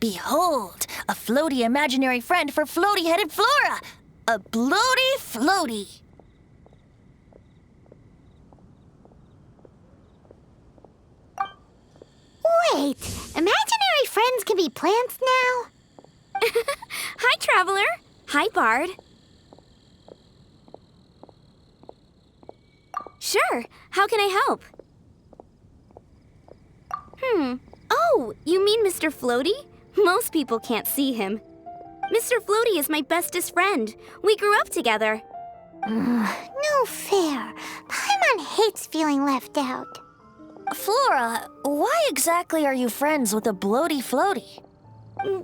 Behold, a floaty imaginary friend for floaty-headed Flora! A bloaty floaty! Wait, imaginary friends can be plants now? Hi, Traveler. Hi, Bard. Sure, how can I help? Oh, you mean Mr. Floaty? Most people can't see him. Mr. Floaty is my bestest friend. We grew up together. No fair. Paimon hates feeling left out. Flora, why exactly are you friends with a bloaty floaty?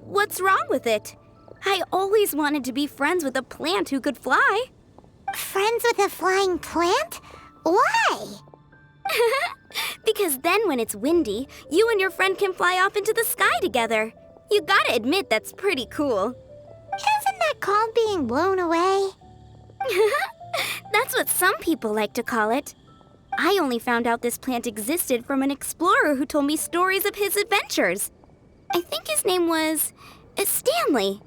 What's wrong with it? I always wanted to be friends with a plant who could fly. Friends with a flying plant? Why? Because then when it's windy, you and your friend can fly off into the sky together. You gotta admit that's pretty cool. Isn't that called being blown away? That's what some people like to call it. I only found out this plant existed from an explorer who told me stories of his adventures. I think his name was Stanley.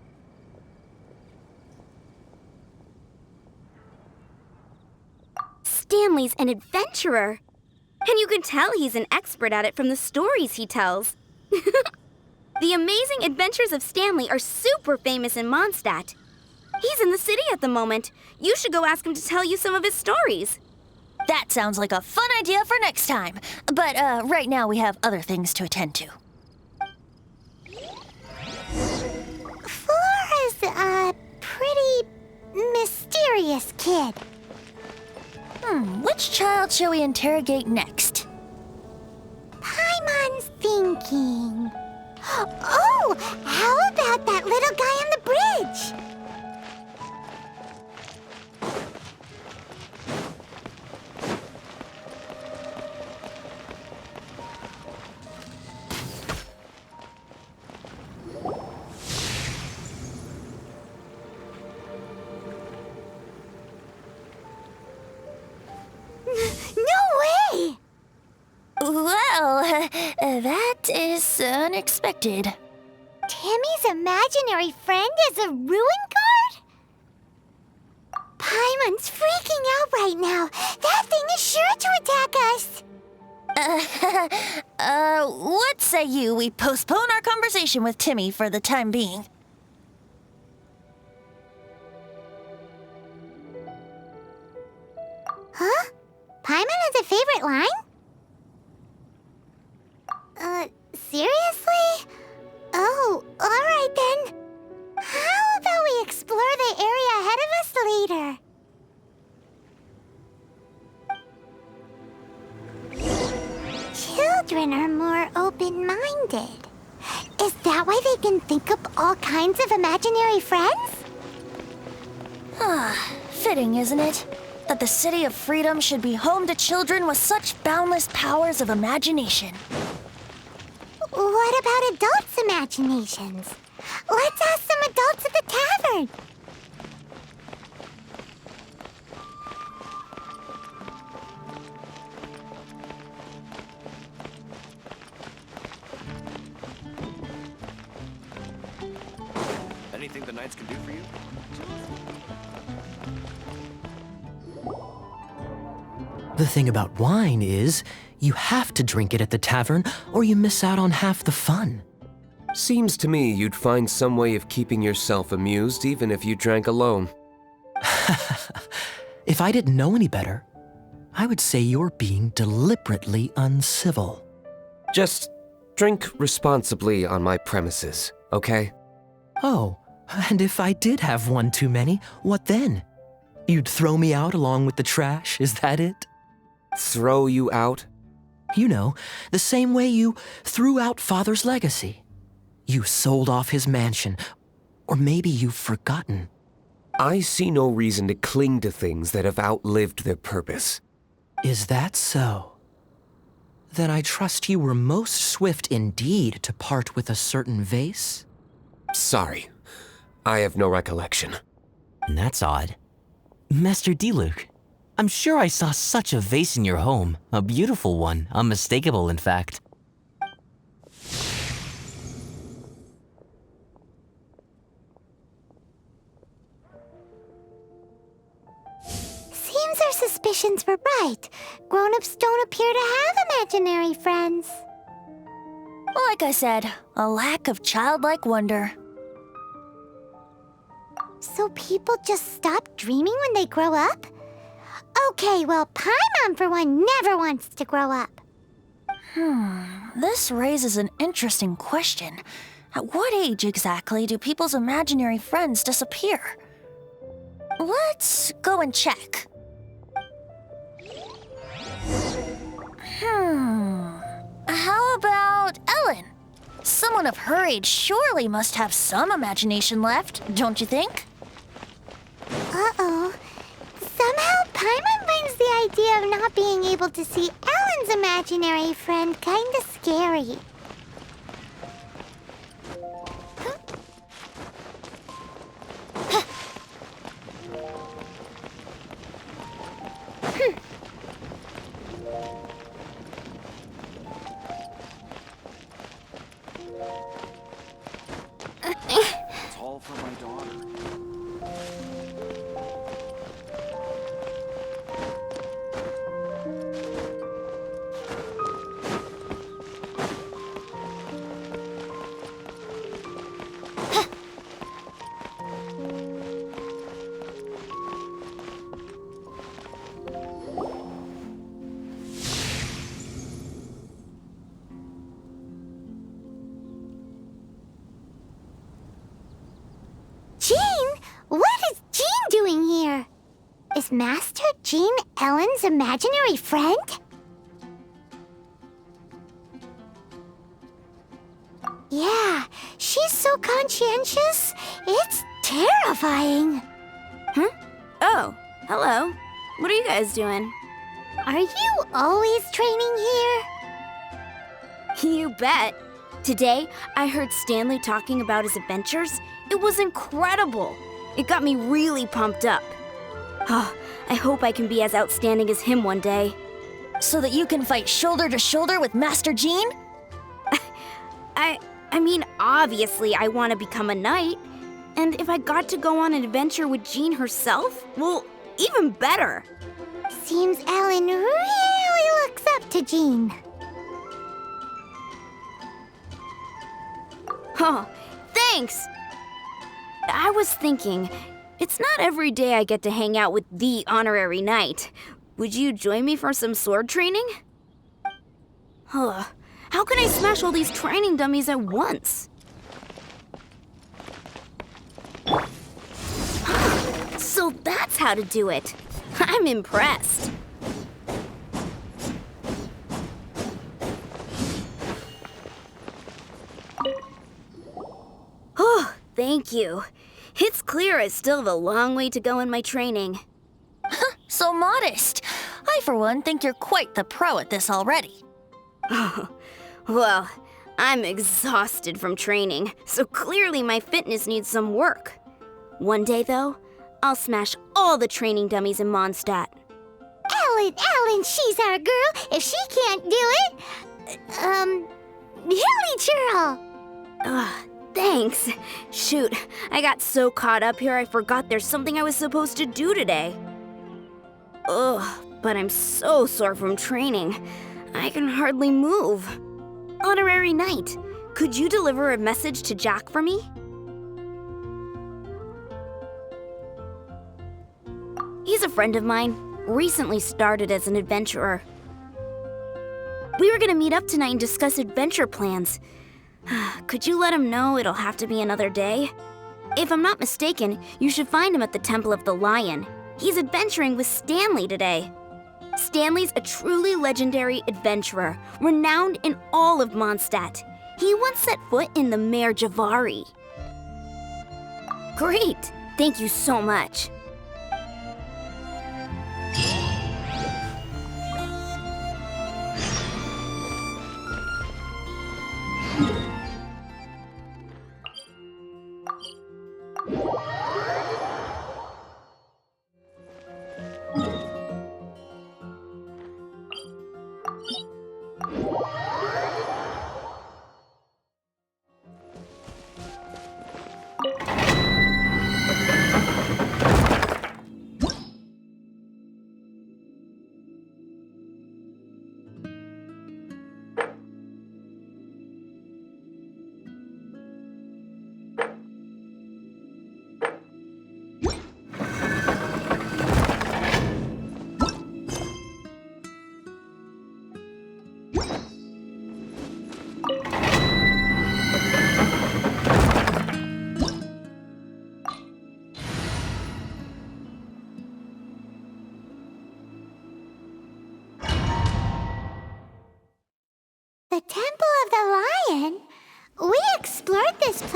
Stanley's an adventurer. And you can tell he's an expert at it from the stories he tells. The amazing adventures of Stanley are super famous in Mondstadt. He's in the city at the moment. You should go ask him to tell you some of his stories. That sounds like a fun idea for next time. But right now we have other things to attend to. Flora's a pretty mysterious kid. Which child shall we interrogate next? Paimon's thinking. Oh, how about that little guy on the bridge? No way! Well, that is unexpected. Timmy's imaginary friend is a ruin guard? Paimon's freaking out right now. That thing is sure to attack us. What say you we postpone our conversation with Timmy for the time being? Huh? Paimon has a favorite line? Seriously? Oh, alright then. How about we explore the area ahead of us later? Children are more open-minded. Is that why they can think up all kinds of imaginary friends? Fitting, isn't it? That the City of Freedom should be home to children with such boundless powers of imagination. What about adults' imaginations? Let's ask some adults at the tavern. Anything the Knights can do for you? The thing about wine is, you have to drink it at the tavern or you miss out on half the fun. Seems to me you'd find some way of keeping yourself amused even if you drank alone. If I didn't know any better, I would say you're being deliberately uncivil. Just drink responsibly on my premises, okay? Oh, and if I did have one too many, what then? You'd throw me out along with the trash, is that it? Throw you out? You know, the same way you threw out Father's legacy. You sold off his mansion, or maybe you've forgotten. I see no reason to cling to things that have outlived their purpose. Is that so? Then I trust you were most swift indeed to part with a certain vase? Sorry, I have no recollection. That's odd. Master Diluc, I'm sure I saw such a vase in your home. A beautiful one, unmistakable in fact. suspicions were right. Grown-ups don't appear to have imaginary friends. Like I said, a lack of childlike wonder. So people just stop dreaming when they grow up? Okay, well, Paimon, for one, never wants to grow up. This raises an interesting question. At what age exactly do people's imaginary friends disappear? Let's go and check. How about Ellen? Someone of her age surely must have some imagination left, don't you think? Uh-oh. Somehow, Paimon finds the idea of not being able to see Ellen's imaginary friend kinda scary. It's all for my daughter. Jean? What is Jean doing here? Is Master Jean Ellen's imaginary friend? Yeah, she's so conscientious. It's terrifying. Oh, hello. What are you guys doing? Are you always training here? You bet. Today, I heard Stanley talking about his adventures. It was incredible. It got me really pumped up. Oh, I hope I can be as outstanding as him one day. So that you can fight shoulder to shoulder with Master Jean? I mean, obviously I want to become a knight. And if I got to go on an adventure with Jean herself, well, even better. Seems Ellen really looks up to Jean. Oh, thanks! I was thinking, it's not every day I get to hang out with the honorary knight. Would you join me for some sword training? How can I smash all these training dummies at once? So that's how to do it. I'm impressed. Oh, thank you. It's clear I still have a long way to go in my training. So modest. I, for one, think you're quite the pro at this already. Well, I'm exhausted from training, so clearly my fitness needs some work. One day, though, I'll smash all the training dummies in Mondstadt. Ellen, she's our girl. If she can't do it, Hilly Churl. Thanks. Shoot, I got so caught up here I forgot there's something I was supposed to do today. But I'm so sore from training. I can hardly move. Honorary Knight, could you deliver a message to Jack for me? He's a friend of mine, recently started as an adventurer. We were gonna meet up tonight and discuss adventure plans. Could you let him know it'll have to be another day? If I'm not mistaken, you should find him at the Temple of the Lion. He's adventuring with Stanley today. Stanley's a truly legendary adventurer, renowned in all of Mondstadt. He once set foot in the Mare Javari. Great! Thank you so much.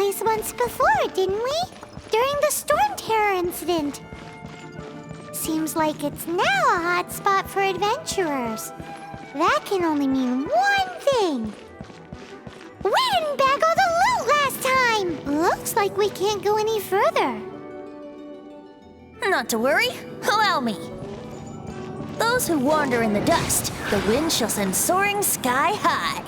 place once before, didn't we? During the Storm Terror incident. Seems like it's now a hot spot for adventurers. That can only mean one thing. We didn't bag all the loot last time! Looks like we can't go any further. Not to worry, allow me. Those who wander in the dust, the wind shall send soaring sky high.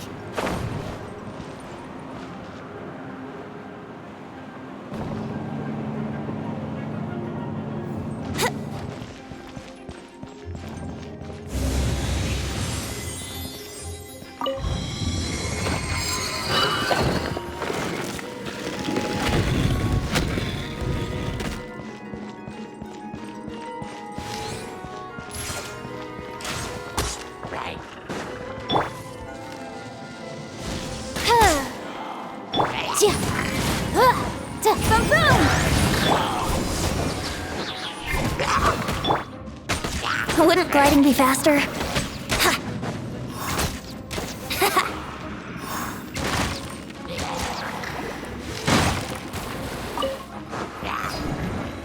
Wouldn't gliding be faster?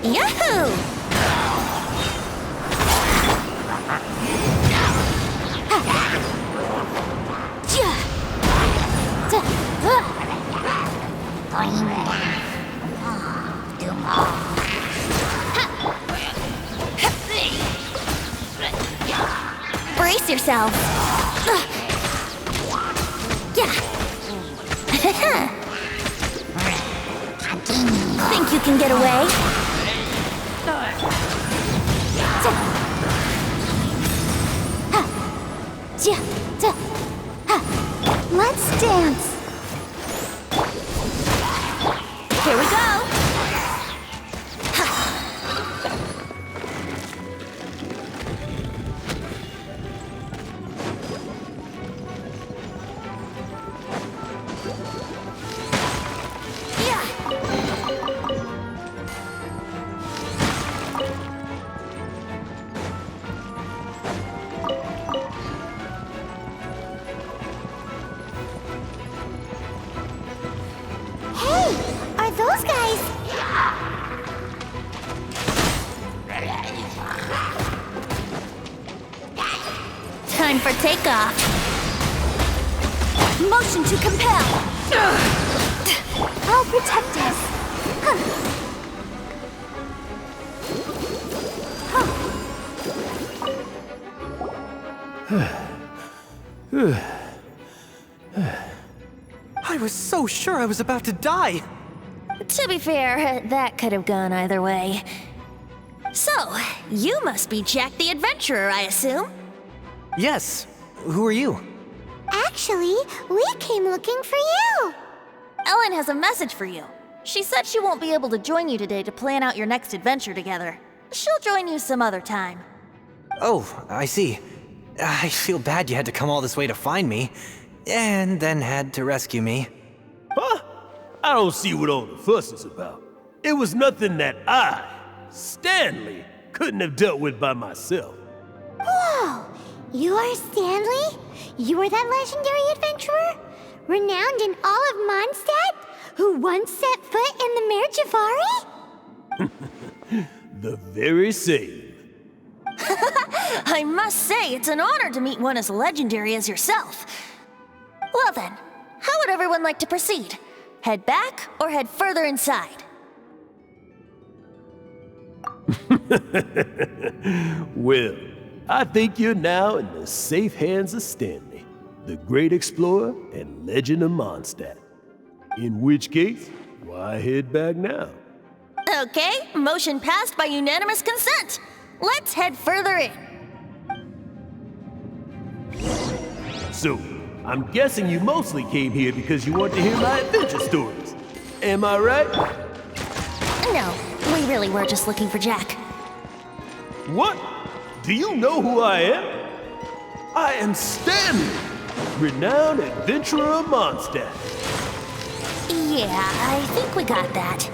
Yahoo! Brace yourself. Yeah. Think you can get away? Let's dance. Here we go. Hey, are those guys? Time for takeoff. Motion to compel. I'll protect us. I was so sure I was about to die. To be fair, that could have gone either way. So, you must be Jack the Adventurer, I assume? Yes. Who are you? Actually, we came looking for you. Ellen has a message for you. She said she won't be able to join you today to plan out your next adventure together. She'll join you some other time. Oh, I see. I feel bad you had to come all this way to find me, and then had to rescue me. Huh? I don't see what all the fuss is about. It was nothing that I, Stanley, couldn't have dealt with by myself. Whoa! You are Stanley? You are that legendary adventurer? Renowned in all of Mondstadt? Who once set foot in the Mare Javari? The very same. I must say, it's an honor to meet one as legendary as yourself. Well then, how would everyone like to proceed? Head back or head further inside? Well, I think you're now in the safe hands of Stanley, the great explorer and legend of Mondstadt. In which case, why head back now? Okay, motion passed by unanimous consent. Let's head further in. So, I'm guessing you mostly came here because you want to hear my adventure stories. Am I right? No, we really were just looking for Jack. What? Do you know who I am? I am Stanley, renowned adventurer of Mondstadt. Yeah, I think we got that.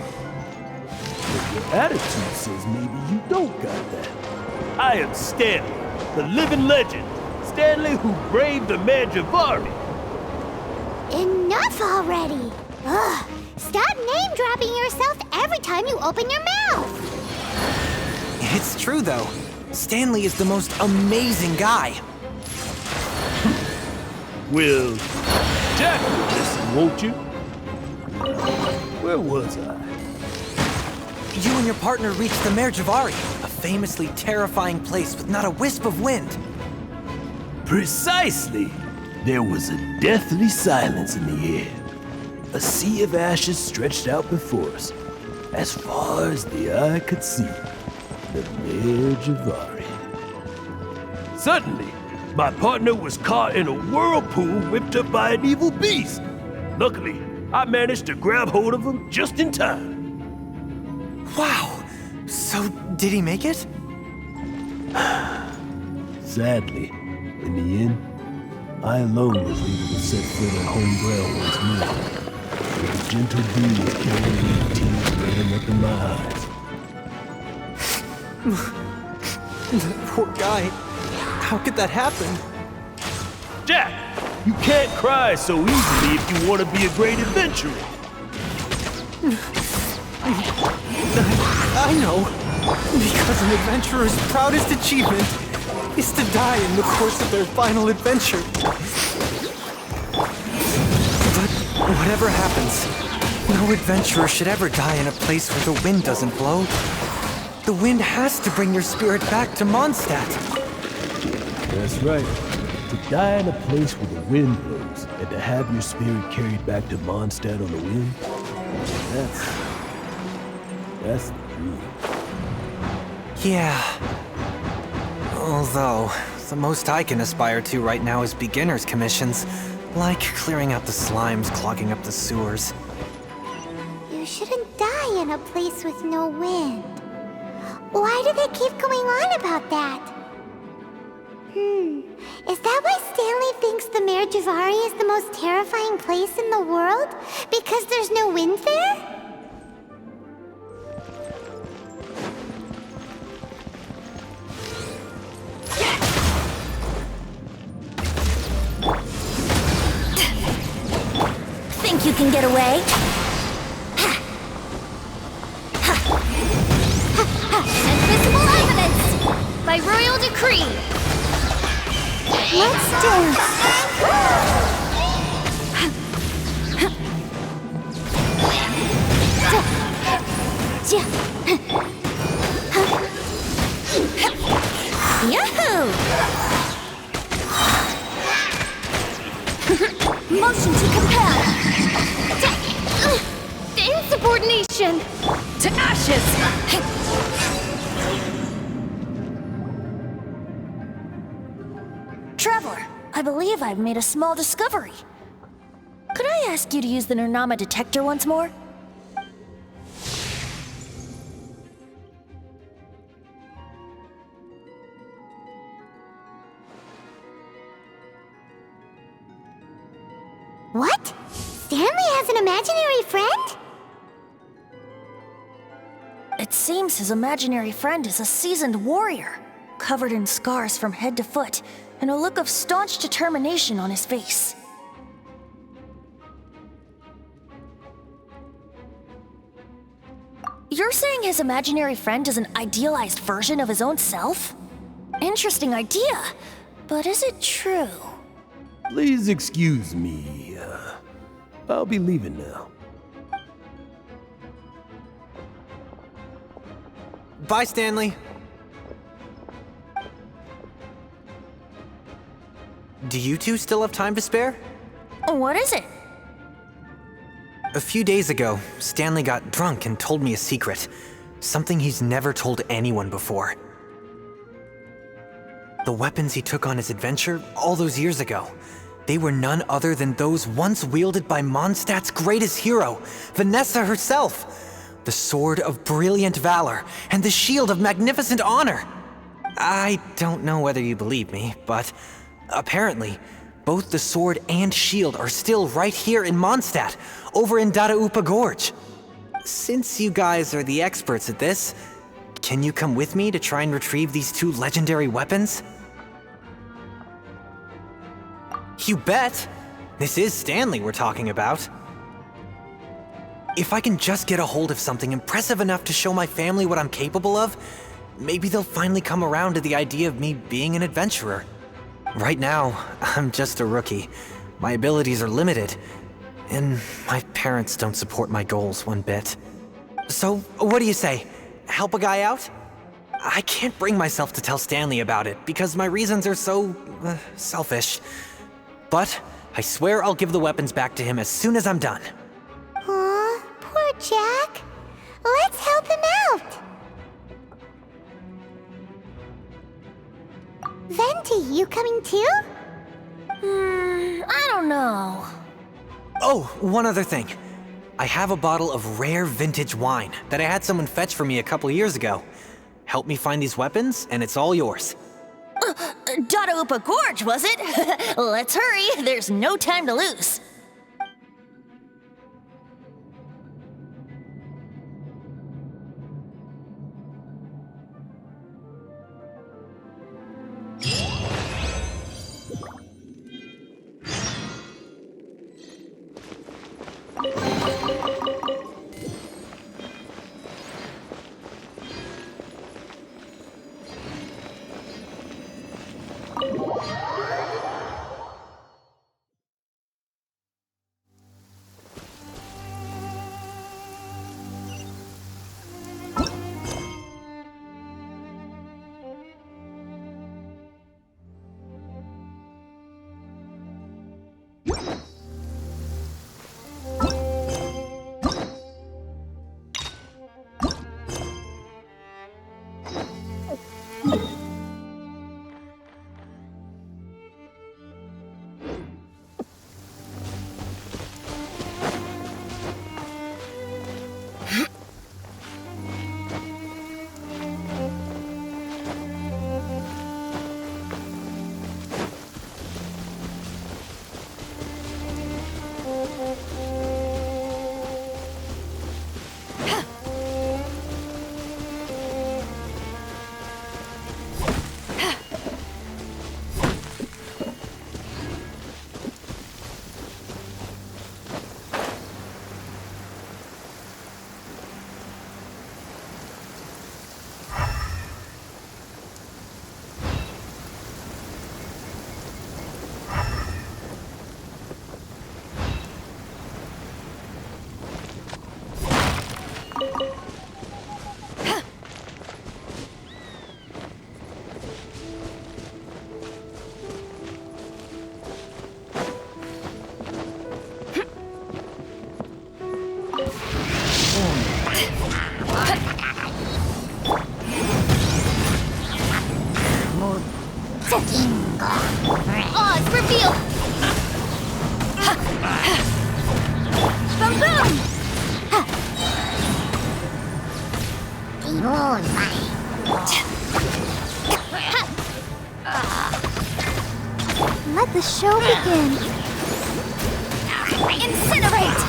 Your attitude says maybe you don't got that. I am Stanley, the living legend. Stanley who braved the Mare Javari. Enough already! Ugh, Stop name-dropping yourself every time you open your mouth! It's true, though. Stanley is the most amazing guy. Well, Jack will listen, won't you? Where was I? You and your partner reached the Mare Javari, a famously terrifying place with not a wisp of wind. Precisely! There was a deathly silence in the air. A sea of ashes stretched out before us, as far as the eye could see. The Mare Javari. Suddenly, my partner was caught in a whirlpool whipped up by an evil beast. Luckily, I managed to grab hold of him just in time. Wow! So, did he make it? Sadly, in the end, I alone was able to set foot on home ground once more. The gentle breeze carried me, tears welling up in my eyes. That poor guy. How could that happen? Jack, you can't cry so easily if you want to be a great adventurer. I know. Because an adventurer's proudest achievement is to die in the course of their final adventure. But whatever happens, no adventurer should ever die in a place where the wind doesn't blow. The wind has to bring your spirit back to Mondstadt. That's right. To die in a place where the wind blows and to have your spirit carried back to Mondstadt on the wind, that's the dream. Yeah. Although, the most I can aspire to right now is beginner's commissions, like clearing out the slimes clogging up the sewers. You shouldn't die in a place with no wind. Why do they keep going on about that? Is that why Stanley thinks the Mare Javari is the most terrifying place in the world? Because there's no wind there? Think you can get away? Invisible evidence! By royal decree! Let's dance! Yahoo! Motion to compel! Insubordination! To ashes! Traveler, I believe I've made a small discovery. Could I ask you to use the Nernama detector once more? What? Stanley has an imaginary friend? It seems his imaginary friend is a seasoned warrior, covered in scars from head to foot, and a look of staunch determination on his face. You're saying his imaginary friend is an idealized version of his own self? Interesting idea, but is it true? Please excuse me. I'll be leaving now. Bye, Stanley. Do you two still have time to spare? What is it? A few days ago, Stanley got drunk and told me a secret. Something he's never told anyone before. The weapons he took on his adventure all those years ago, they were none other than those once wielded by Mondstadt's greatest hero, Vanessa herself. The Sword of Brilliant Valor and the Shield of Magnificent Honor. I don't know whether you believe me, but apparently, both the sword and shield are still right here in Mondstadt, over in Dadaupa Gorge. Since you guys are the experts at this, can you come with me to try and retrieve these two legendary weapons? You bet! This is Stanley we're talking about. If I can just get a hold of something impressive enough to show my family what I'm capable of, maybe they'll finally come around to the idea of me being an adventurer. Right now, I'm just a rookie. My abilities are limited, and my parents don't support my goals one bit. So, what do you say? Help a guy out? I can't bring myself to tell Stanley about it because my reasons are so, selfish. But I swear I'll give the weapons back to him as soon as I'm done. Aw, poor Jack. Let's help him out. Venti, you coming too? I don't know. Oh, one other thing. I have a bottle of rare vintage wine that I had someone fetch for me a couple years ago. Help me find these weapons, and it's all yours. Dadaupa Gorge, was it? Let's hurry, there's no time to lose. Oz, reveal! Boom, boom! Let the show begin. Incinerate!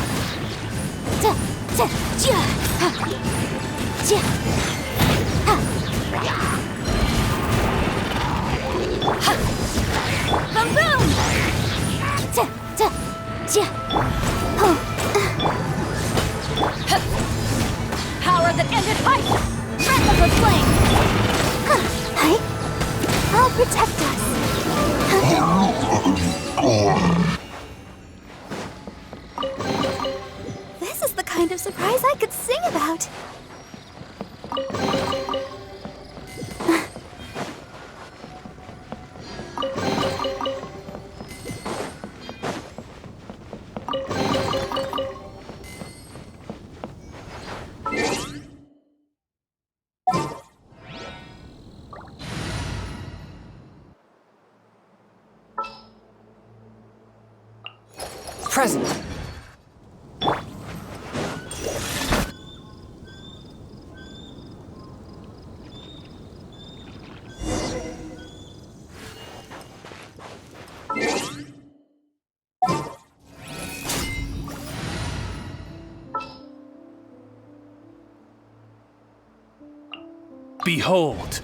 Boom, boom! Power that ended fight! Breath of the flame! I'll protect us. This is the kind of surprise I could sing about. Present. Behold!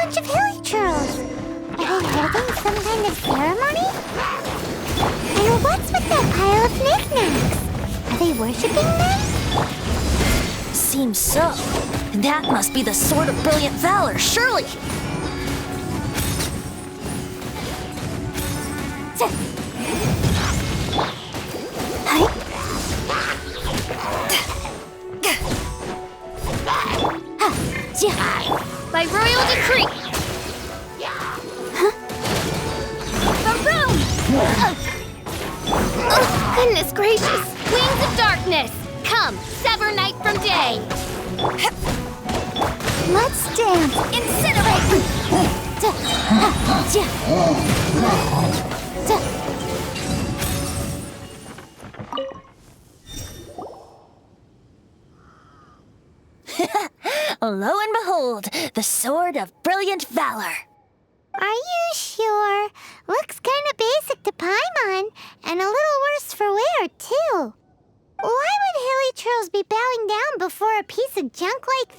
bunch of hilly churls. Are they holding some kind of ceremony? And what's with that pile of knickknacks? Are they worshipping them? Seems so. That must be the Sword of Brilliant Valor, surely! By royal decree! Boom! Oh, goodness gracious! Wings of darkness! Come, sever night from day! Let's dance. Incinerate! Lo and behold, the Sword of Brilliant Valor. Are you sure? Looks kind of basic to Paimon, and a little worse for wear, too. Why would hilly churls be bowing down before a piece of junk like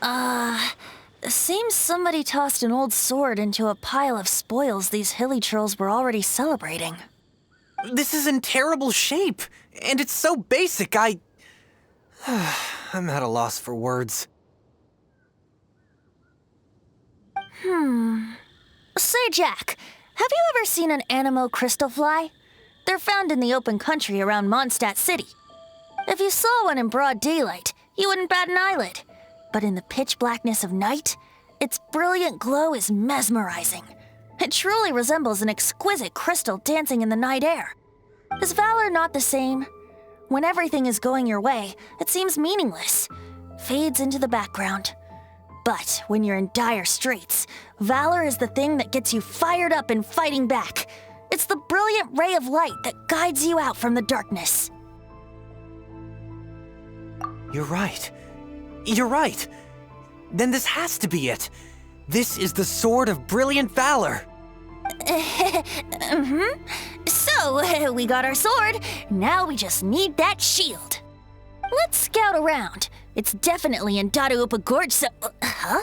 this? Seems somebody tossed an old sword into a pile of spoils these hilly churls were already celebrating. This is in terrible shape, and it's so basic, I'm at a loss for words. Say, Jack, have you ever seen an Anemo crystal fly? They're found in the open country around Mondstadt City. If you saw one in broad daylight, you wouldn't bat an eyelid. But in the pitch blackness of night, its brilliant glow is mesmerizing. It truly resembles an exquisite crystal dancing in the night air. Is valor not the same? When everything is going your way, it seems meaningless, fades into the background. But when you're in dire straits, valor is the thing that gets you fired up and fighting back. It's the brilliant ray of light that guides you out from the darkness. You're right. You're right. Then this has to be it. This is the Sword of Brilliant Valor. So, we got our sword. Now we just need that shield. Let's scout around. It's definitely in Dadaupa Gorge, so... huh?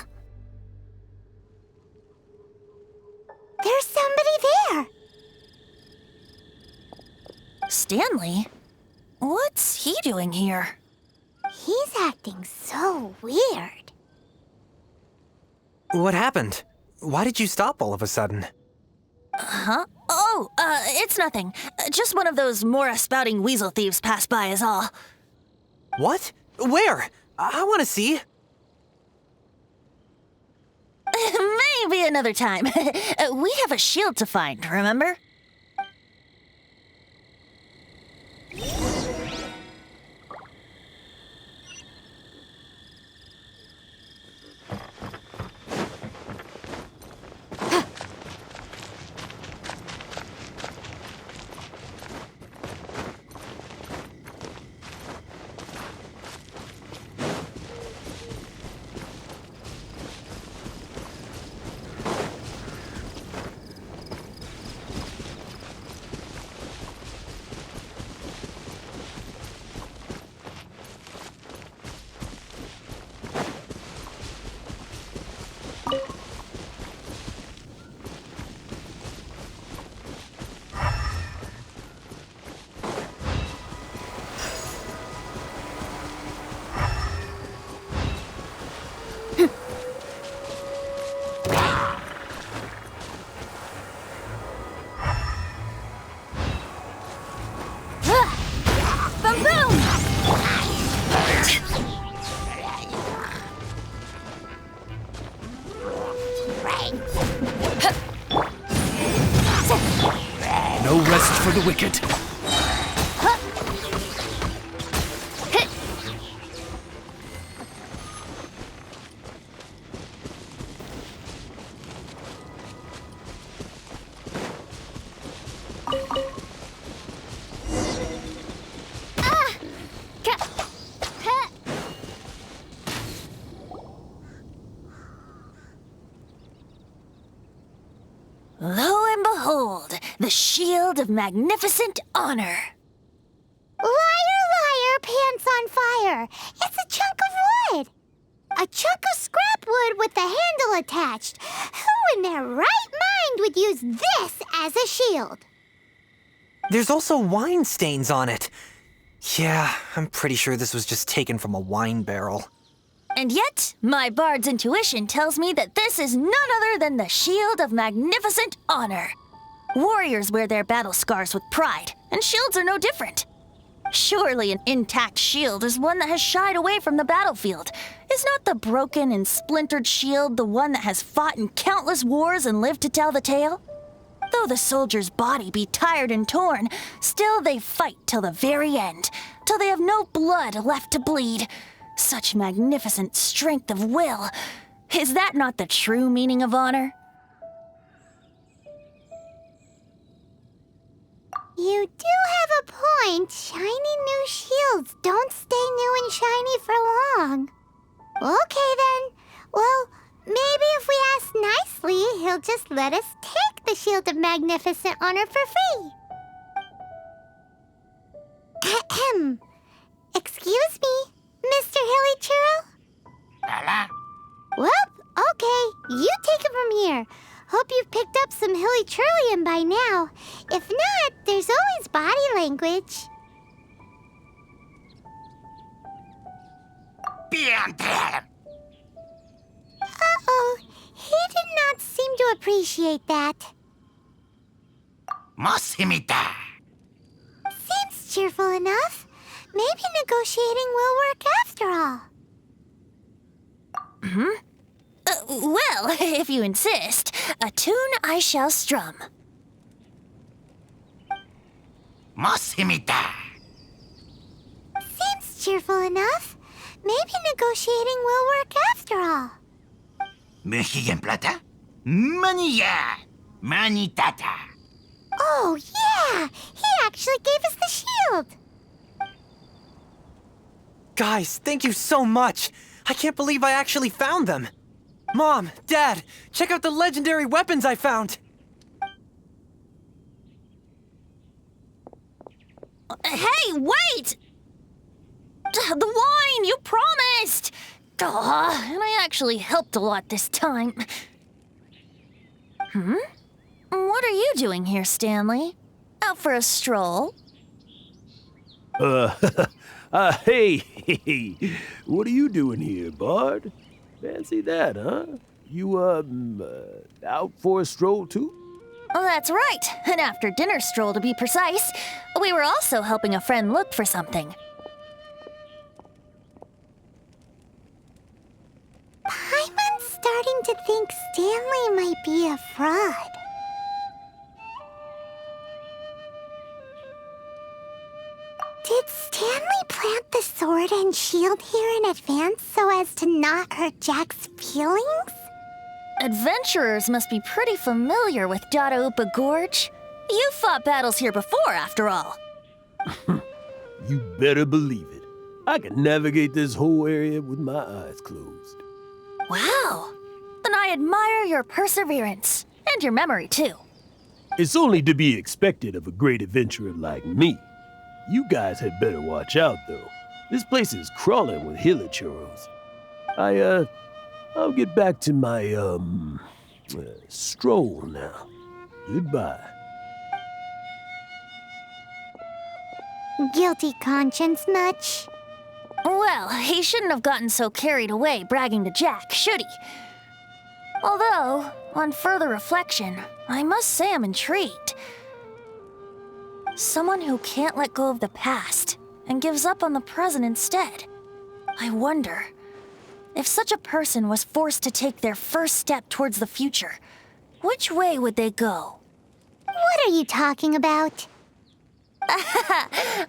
There's somebody there. Stanley? What's he doing here? He's acting so weird. What happened? Why did you stop all of a sudden? Huh? Oh, it's nothing. Just one of those Mora-spouting weasel thieves passed by is all. What? Where? I want to see. Maybe another time. We have a shield to find, remember? No rest for the wicked. Lo and behold, the shield of magnificent honor. Liar, liar, pants on fire. It's a chunk of wood. A chunk of scrap wood with the handle attached. Who in their right mind would use this as a shield? There's also wine stains on it. Yeah, I'm pretty sure this was just taken from a wine barrel. And yet, my bard's intuition tells me that this is none other than the Shield of Magnificent Honor. Warriors wear their battle scars with pride, and shields are no different. Surely an intact shield is one that has shied away from the battlefield. Is not the broken and splintered shield the one that has fought in countless wars and lived to tell the tale? Though the soldier's body be tired and torn, still they fight till the very end, till they have no blood left to bleed. Such magnificent strength of will. Is that not the true meaning of honor? You do have a point. Shiny new shields don't stay new and shiny for long. Okay then. Well, maybe if we ask nicely, he'll just let us take the Shield of Magnificent Honor for free. Ahem. Excuse me, Mr. Hilly Churro? Well, okay. You take it from here. Hope you've picked up some Hilly Churlian by now. If not, there's always body language. Uh-oh. He did not seem to appreciate that. Seems cheerful enough. Maybe negotiating will work after all. Well, if you insist, a tune I shall strum. Seems cheerful enough. Maybe negotiating will work after all. Oh, yeah! He actually gave us the shield! Guys, thank you so much! I can't believe I actually found them! Mom, Dad, check out the legendary weapons I found! Hey, wait! The wine, you promised! And I actually helped a lot this time. What are you doing here, Stanley? Out for a stroll? Hey, what are you doing here, Bard? Fancy that, huh? You, out for a stroll too? Oh, that's right. An after-dinner stroll, to be precise. We were also helping a friend look for something. Paimon's starting to think Stanley might be a fraud. Did Stanley plant the sword and shield here in advance so as to not hurt Jack's feelings? Adventurers must be pretty familiar with Dadaupa Gorge. You fought battles here before, after all. You better believe it. I can navigate this whole area with my eyes closed. Wow. Then I admire your perseverance. And your memory, too. It's only to be expected of a great adventurer like me. You guys had better watch out, though. This place is crawling with hilichurros. I'll get back to my, stroll now. Goodbye. Guilty conscience much? Well, he shouldn't have gotten so carried away bragging to Jack, should he? Although, on further reflection, I must say I'm intrigued. Someone who can't let go of the past and gives up on the present instead. I wonder, if such a person was forced to take their first step towards the future, which way would they go? What are you talking about?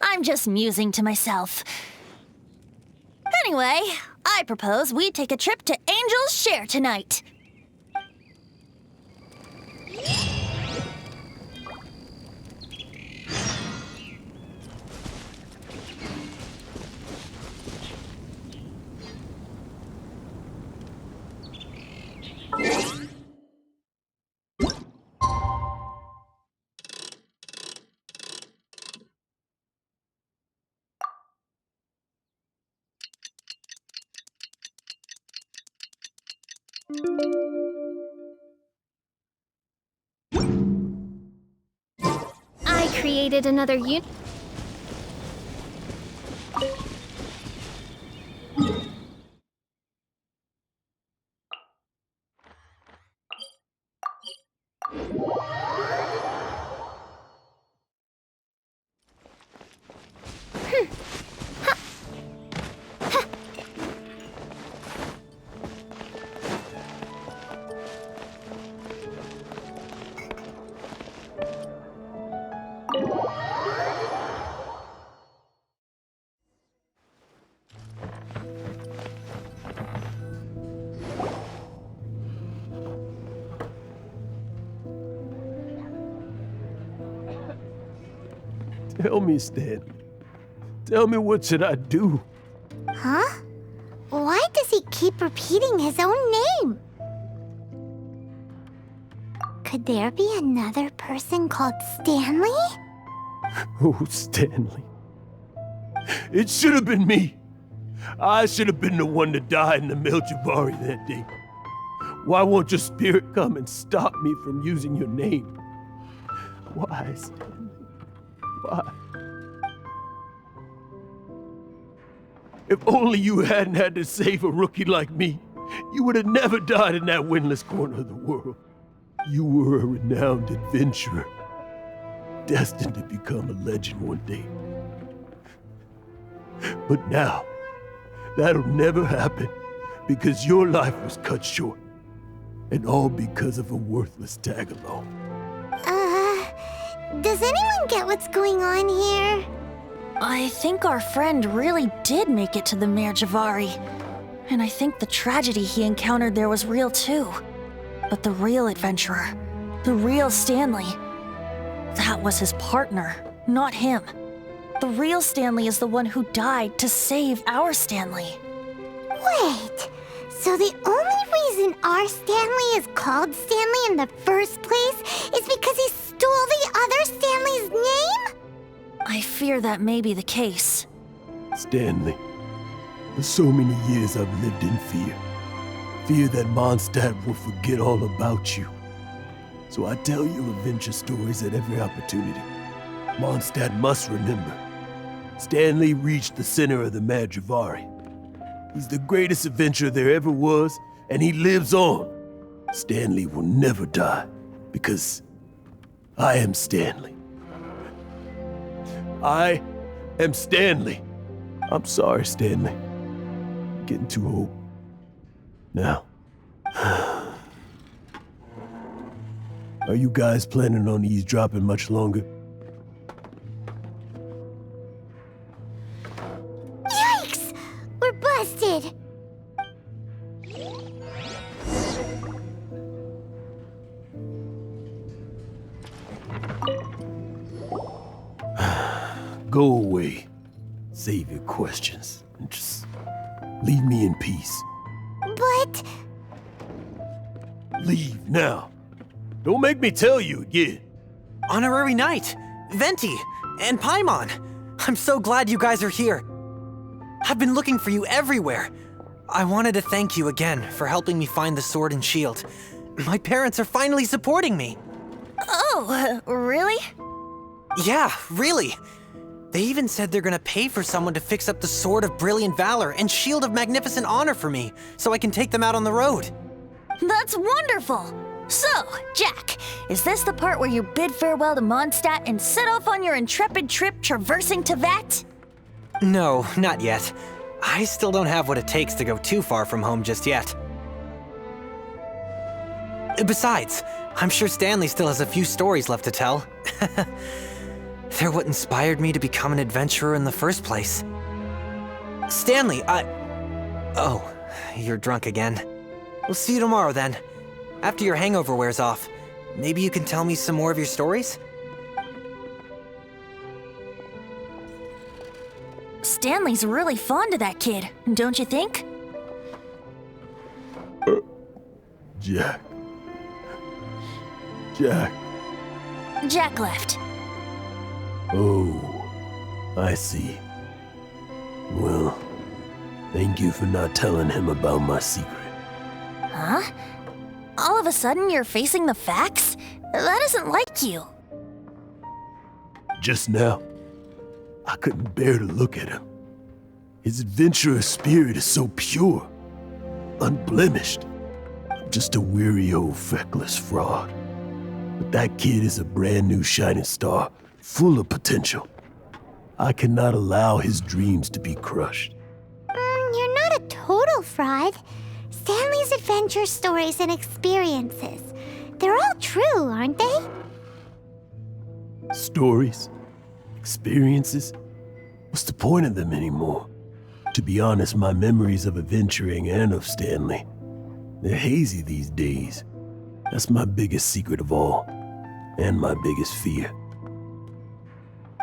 I'm just musing to myself. Anyway, I propose we take a trip to Angel's Share tonight. I created another Tell me, Stan. Tell me, what should I do? Huh? Why does he keep repeating his own name? Could there be another person called Stanley? Oh, Stanley. It should have been me. I should have been the one to die in the Melchivari that day. Why won't your spirit come and stop me from using your name? Why, Stanley? Why? If only you hadn't had to save a rookie like me, you would have never died in that windless corner of the world. You were a renowned adventurer, destined to become a legend one day. But now, that'll never happen because your life was cut short, and all because of a worthless tag-along. Does anyone get what's going on here? I think our friend really did make it to the Merjavari. And I think the tragedy he encountered there was real too. But the real adventurer, the real Stanley, that was his partner, not him. The real Stanley is the one who died to save our Stanley. Wait, so the only reason our Stanley is called Stanley in the first place is because he stole the other Stanley's name? I fear that may be the case. Stanley, for so many years I've lived in fear. Fear that Mondstadt will forget all about you. So I tell you adventure stories at every opportunity. Mondstadt must remember. Stanley reached the center of the Merjavari. He's the greatest adventurer there ever was, and he lives on. Stanley will never die, because I am Stanley. I am Stanley. I'm sorry, Stanley. I'm getting too old. Now, are you guys planning on eavesdropping much longer? Yikes! We're busted! Go away. Save your questions. And just leave me in peace. But... Leave now. Don't make me tell you again. Honorary Knight, Venti, and Paimon. I'm so glad you guys are here. I've been looking for you everywhere. I wanted to thank you again for helping me find the sword and shield. My parents are finally supporting me. Oh, really? Yeah, really. They even said they're gonna pay for someone to fix up the Sword of Brilliant Valor and Shield of Magnificent Honor for me, so I can take them out on the road. That's wonderful! So, Jack, is this the part where you bid farewell to Mondstadt and set off on your intrepid trip traversing Tevat? No, not yet. I still don't have what it takes to go too far from home just yet. Besides, I'm sure Stanley still has a few stories left to tell. They're what inspired me to become an adventurer in the first place. Stanley, Oh, you're drunk again. We'll see you tomorrow then. After your hangover wears off, maybe you can tell me some more of your stories? Stanley's really fond of that kid, don't you think? Jack. Jack left. Oh, I see. Well, thank you for not telling him about my secret. Huh? All of a sudden, you're facing the facts? That isn't like you. Just now, I couldn't bear to look at him. His adventurous spirit is so pure, unblemished. I'm just a weary old feckless fraud. But that kid is a brand new shining star, full of potential. I cannot allow his dreams to be crushed. You're not a total fraud. Stanley's adventure stories and experiences, they're all true, aren't they? Stories? Experiences? What's the point of them anymore? To be honest, my memories of adventuring and of Stanley, they're hazy these days. That's my biggest secret of all, and my biggest fear.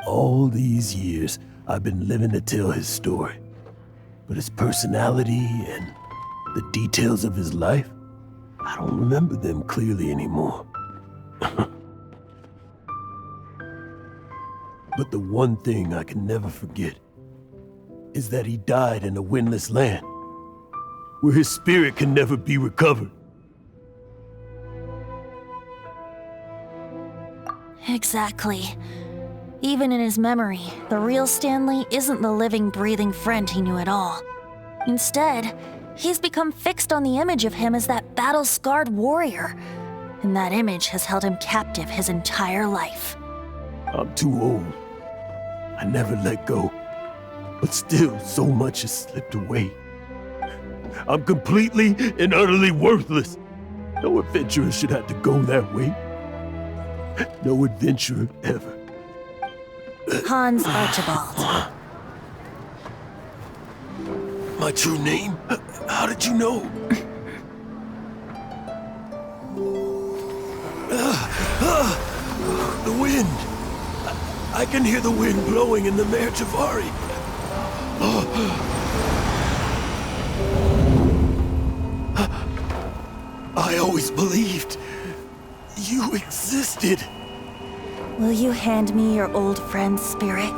All these years, I've been living to tell his story. But his personality and the details of his life, I don't remember them clearly anymore. But the one thing I can never forget is that he died in a windless land, where his spirit can never be recovered. Exactly. Even in his memory, the real Stanley isn't the living, breathing friend he knew at all. Instead, he's become fixed on the image of him as that battle-scarred warrior, and that image has held him captive his entire life. I'm too old. I never let go. But still, so much has slipped away. I'm completely and utterly worthless. No adventurer should have to go that way. No adventurer ever. Hans Archibald. My true name? How did you know? The wind. I can hear the wind blowing in the Mare Javari. I always believed you existed. Will you hand me your old friend's spirit?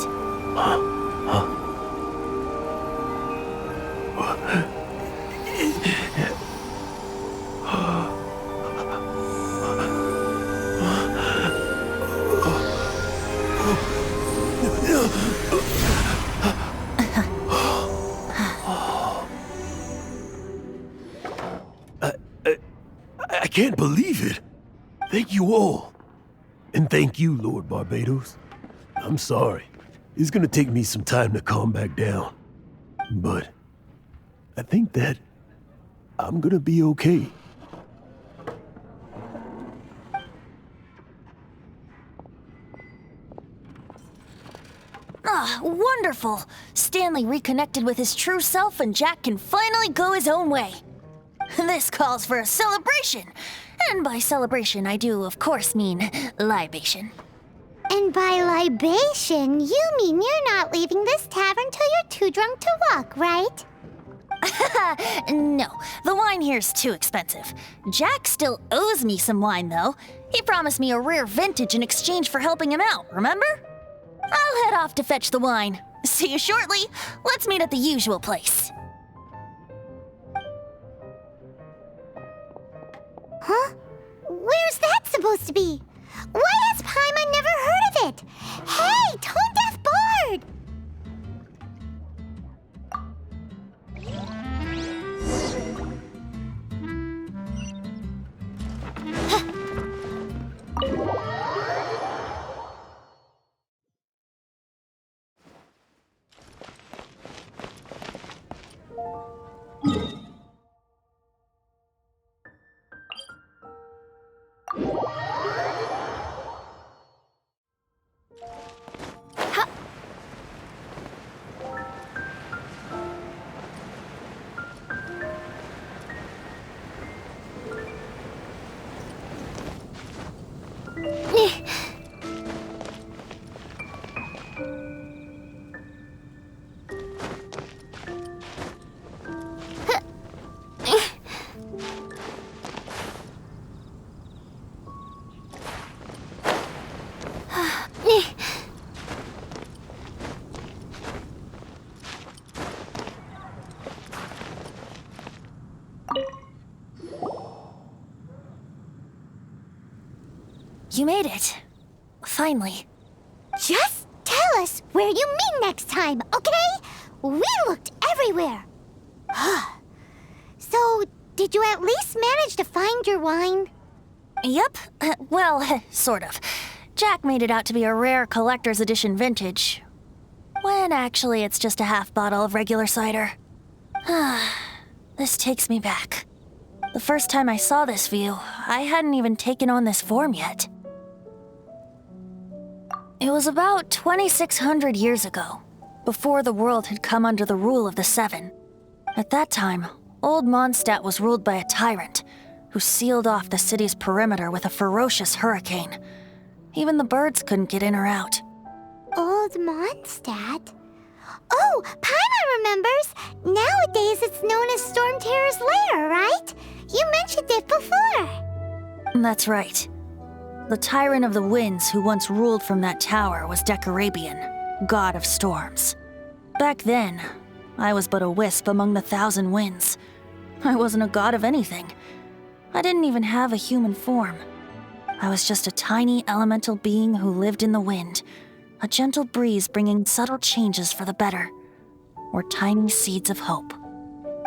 I can't believe it. Thank you all. And thank you, Lord Barbados. I'm sorry. It's gonna take me some time to calm back down. But I think that I'm gonna be okay. Ah, wonderful! Stanley reconnected with his true self and Jack can finally go his own way. This calls for a celebration. And by celebration, I do, of course, mean libation. And by libation, you mean you're not leaving this tavern till you're too drunk to walk, right? No, the wine here's too expensive. Jack still owes me some wine, though. He promised me a rare vintage in exchange for helping him out, remember? I'll head off to fetch the wine. See you shortly. Let's meet at the usual place. Huh? Where's that supposed to be? Why has Paimon never heard of it? Hey, Tone Deaf Bard! You made it. Finally. Just tell us where you meet next time, okay? We looked everywhere. So, did you at least manage to find your wine? Yep. Well, sort of. Jack made it out to be a rare collector's edition vintage, when actually it's just a half bottle of regular cider. This takes me back. The first time I saw this view, I hadn't even taken on this form yet. It was about 2,600 years ago, before the world had come under the rule of the Seven. At that time, old Mondstadt was ruled by a tyrant who sealed off the city's perimeter with a ferocious hurricane. Even the birds couldn't get in or out. Old Mondstadt? Oh, Paimon remembers! Nowadays it's known as Storm Terror's lair, right? You mentioned it before. That's right. The tyrant of the winds who once ruled from that tower was Decarabian, god of storms. Back then, I was but a wisp among the 1,000 winds. I wasn't a god of anything. I didn't even have a human form. I was just a tiny elemental being who lived in the wind, a gentle breeze bringing subtle changes for the better, or tiny seeds of hope.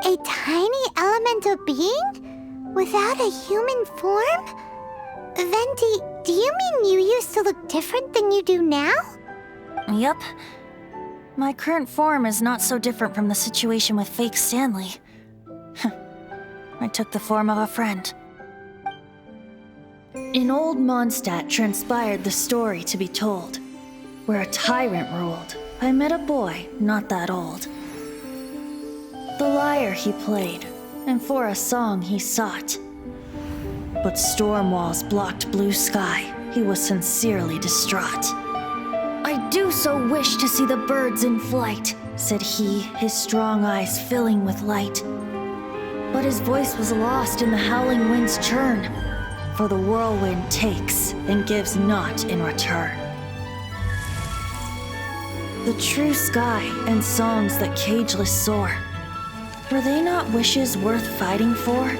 A tiny elemental being? Without a human form? Venti, do you mean you used to look different than you do now? Yup. My current form is not so different from the situation with fake Stanley. I took the form of a friend. In old Mondstadt transpired the story to be told. Where a tyrant ruled, I met a boy not that old. The lyre he played, and for a song he sought. But storm walls blocked blue sky, he was sincerely distraught. I do so wish to see the birds in flight, said he, his strong eyes filling with light. But his voice was lost in the howling wind's churn, for the whirlwind takes and gives not in return. The true sky and songs that cageless soar, were they not wishes worth fighting for?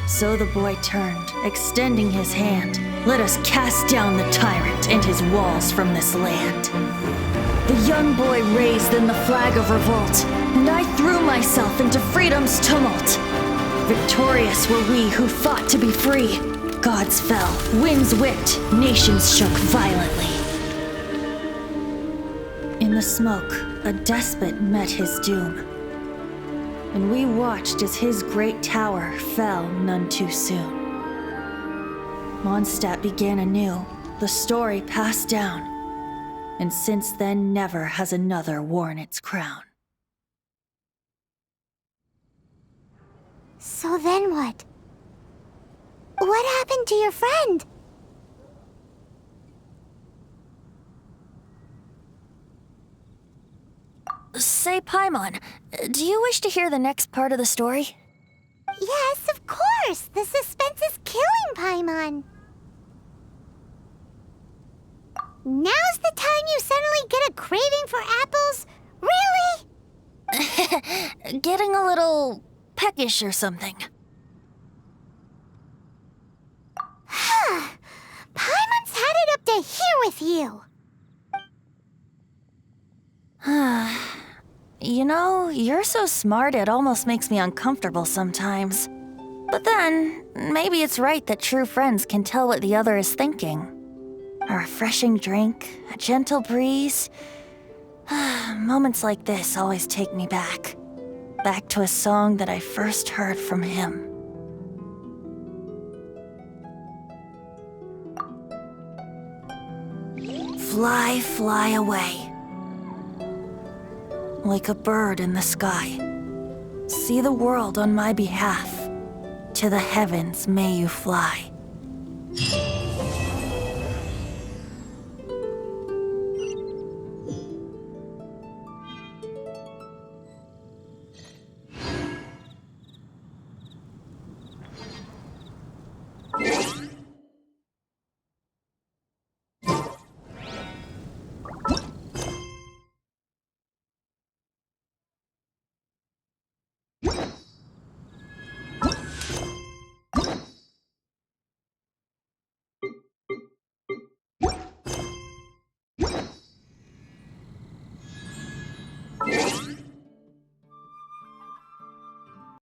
So the boy turned, extending his hand. Let us cast down the tyrant and his walls from this land. The young boy raised then the flag of revolt, and I threw myself into freedom's tumult. Victorious were we who fought to be free. Gods fell, winds whipped, nations shook violently. In the smoke, a despot met his doom, and we watched as his great tower fell none too soon. Mondstadt began anew, the story passed down, and since then never has another worn its crown. So then what? What happened to your friend? Say, Paimon, do you wish to hear the next part of the story? Yes, of course! The suspense is killing, Paimon! Now's the time you suddenly get a craving for apples? Really? Getting a little peckish or something. Paimon's had it up to here with you! You know, you're so smart it almost makes me uncomfortable sometimes. But then, maybe it's right that true friends can tell what the other is thinking. A refreshing drink, a gentle breeze. Moments like this always take me back. Back to a song that I first heard from him. Fly, fly away. Like a bird in the sky. See the world on my behalf. To the heavens may you fly.